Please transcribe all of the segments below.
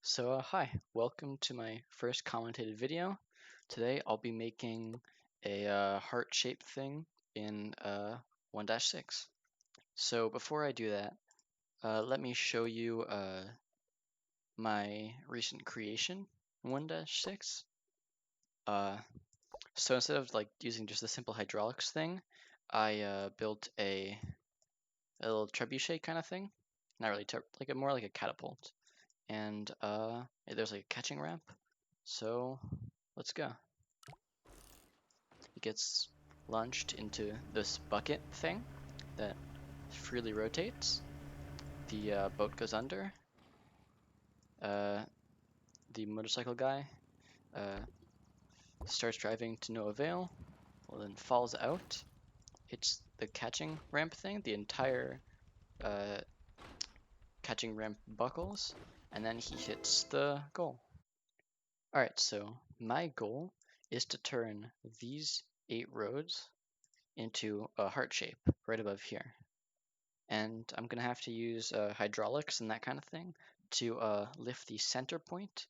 Hi, welcome to my first commentated video. Today I'll be making a heart-shaped thing in 1-6. So before I do that, let me show you my recent creation in 1-6. So instead of like using just a simple hydraulics thing, I built a little trebuchet kind of thing. Not really, more like a catapult. And there's like a catching ramp. So let's go. It gets launched into this bucket thing that freely rotates. The boat goes under. Uh, the motorcycle guy starts driving to no avail. Well, then falls out. Hits the catching ramp thing. The entire uh, catching ramp buckles, and then he hits the goal. Alright, so my goal is to turn these 8 roads into a heart shape right above here. And I'm going to have to use hydraulics and that kind of thing to lift the center point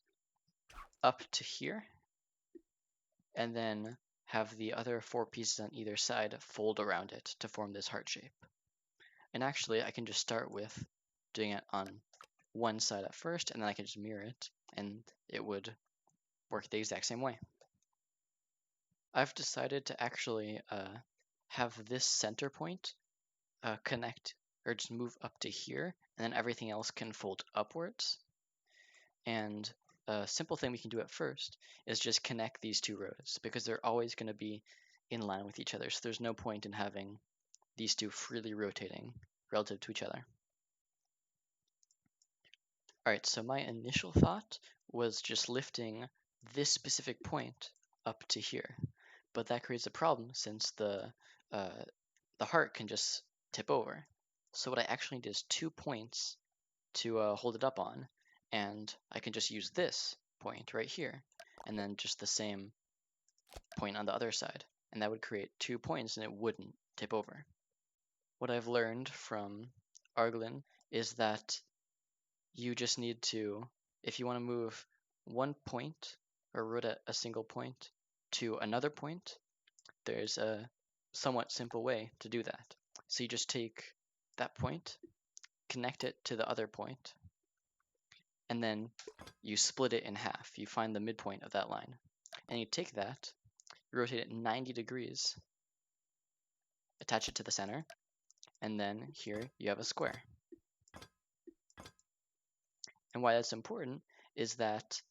up to here, and then have the other 4 pieces on either side fold around it to form this heart shape. And actually, I can just start with doing it on one side at first, and then I can just mirror it, and it would work the exact same way. I've decided to actually have this center point connect or just move up to here, and then everything else can fold upwards. And a simple thing we can do at first is just connect these 2 rows, because they're always going to be in line with each other, so there's no point in having these 2 freely rotating relative to each other. Alright, so my initial thought was just lifting this specific point up to here, but that creates a problem since the heart can just tip over. So what I actually need is 2 points to hold it up on, and I can just use this point right here, and then just the same point on the other side, and that would create 2 points and it wouldn't tip over. What I've learned from Arglin is that you just need to, if you want to move one point or rotate a single point to another point, there's a somewhat simple way to do that. So you just take that point, connect it to the other point, and then you split it in half. You find the midpoint of that line, and you take that, you rotate it 90 degrees, attach it to the center, and then here you have a square. And why that's important is that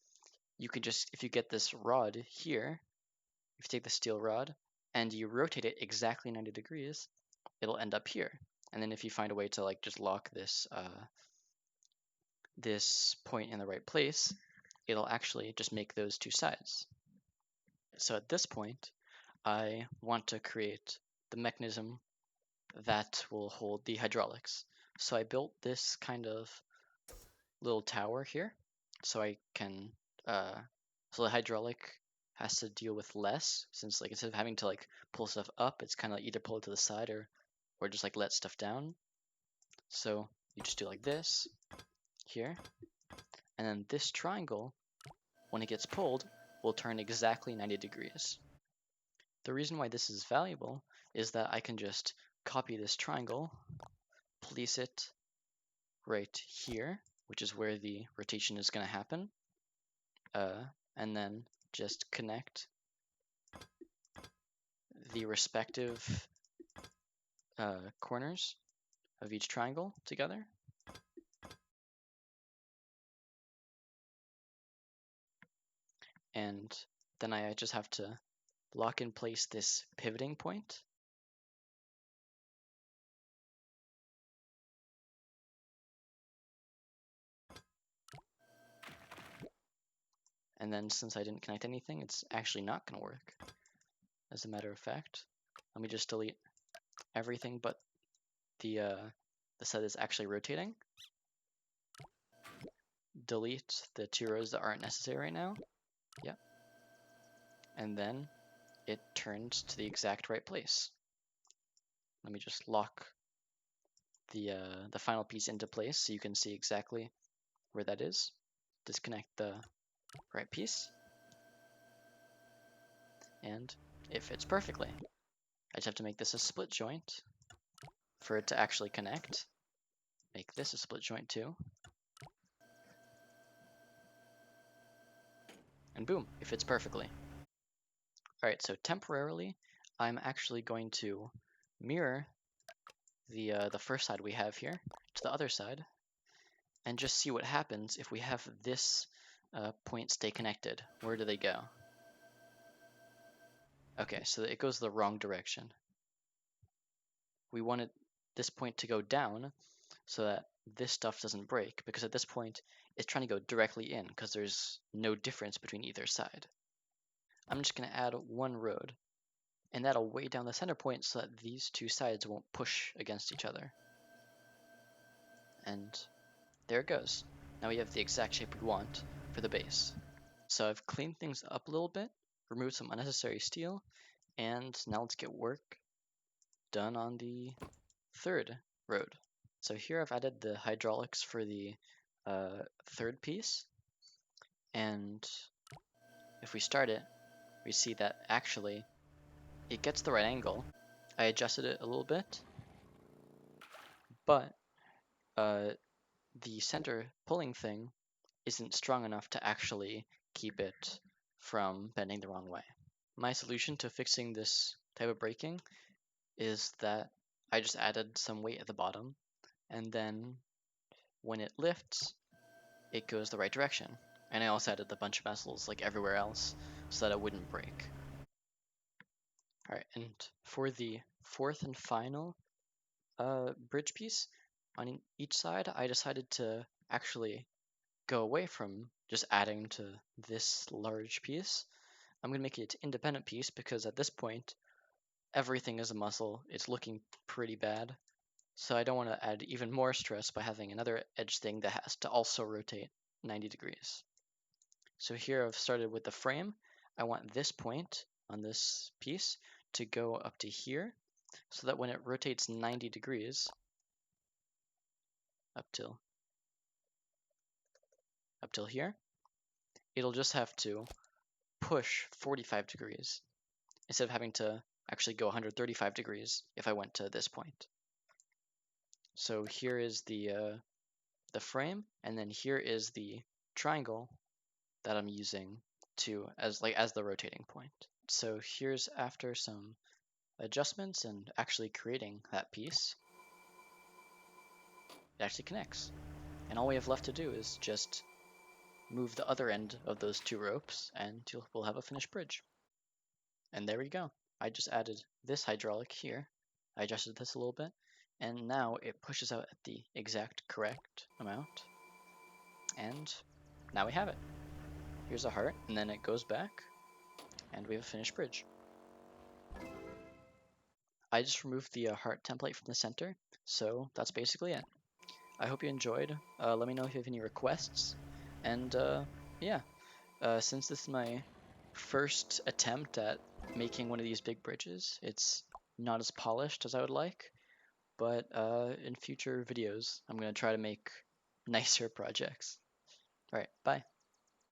you could just, if you get this rod here, if you take the steel rod and you rotate it exactly 90 degrees, it'll end up here. And then if you find a way to like just lock this this point in the right place, it'll actually just make those 2 sides. So at this point, I want to create the mechanism that will hold the hydraulics. So I built this kind of little tower here, so I can, so the hydraulic has to deal with less, since like instead of having to like pull stuff up, it's kind of like either pull it to the side or just like let stuff down. So you just do like this here, and then this triangle, when it gets pulled, will turn exactly 90 degrees. The reason why this is valuable is that I can just copy this triangle, place it right here, which is where the rotation is going to happen, and then just connect the respective corners of each triangle together. And then I just have to lock in place this pivoting point. And then since I didn't connect anything, it's actually not going to work. As a matter of fact, let me just delete everything but the side that's actually rotating. Delete the 2 rows that aren't necessary right now. Yep. And then it turns to the exact right place. Let me just lock the final piece into place so you can see exactly where that is. disconnect the right piece, and it fits perfectly. I just have to make this a split joint for it to actually connect. Make this a split joint too. And boom, it fits perfectly. Alright, so temporarily, I'm actually going to mirror the first side we have here to the other side, and just see what happens if we have this point stay connected. Where do they go? Okay, so it goes the wrong direction. We wanted this point to go down so that this stuff doesn't break, because at this point it's trying to go directly in because there's no difference between either side. I'm just going to add one road, and that'll weigh down the center point so that these two sides won't push against each other. And there it goes. Now we have the exact shape we want for the base. So I've cleaned things up a little bit, removed some unnecessary steel, and now let's get work done on the third road. So here I've added the hydraulics for the third piece, and if we start it, we see that actually it gets the right angle. I adjusted it a little bit, but the center pulling thing isn't strong enough to actually keep it from bending the wrong way. My solution to fixing this type of braking is that I just added some weight at the bottom, and then when it lifts, it goes the right direction. And I also added a bunch of vessels like everywhere else so that it wouldn't break. Alright, and for the fourth and final bridge piece, on each side I decided to actually go away from just adding to this large piece. I'm going to make it an independent piece because at this point everything is a muscle. It's looking pretty bad. So I don't want to add even more stress by having another edge thing that has to also rotate 90 degrees. So here I've started with the frame. I want this point on this piece to go up to here so that when it rotates 90 degrees up till here, it'll just have to push 45 degrees instead of having to actually go 135 degrees if I went to this point. So here is the frame, and then here is the triangle that I'm using as the rotating point. So here's after some adjustments and actually creating that piece, it actually connects. And all we have left to do is just move the other end of those two ropes and we'll have a finished bridge. And there we go. I just added this hydraulic here. I adjusted this a little bit, and now it pushes out at the exact correct amount. And now we have it. Here's a heart, and then it goes back, and we have a finished bridge. I just removed the heart template from the center, so that's basically it. I hope you enjoyed. Let me know if you have any requests, and yeah, since this is my first attempt at making one of these big bridges, it's not as polished as I would like, but in future videos, I'm going to try to make nicer projects. Alright, bye.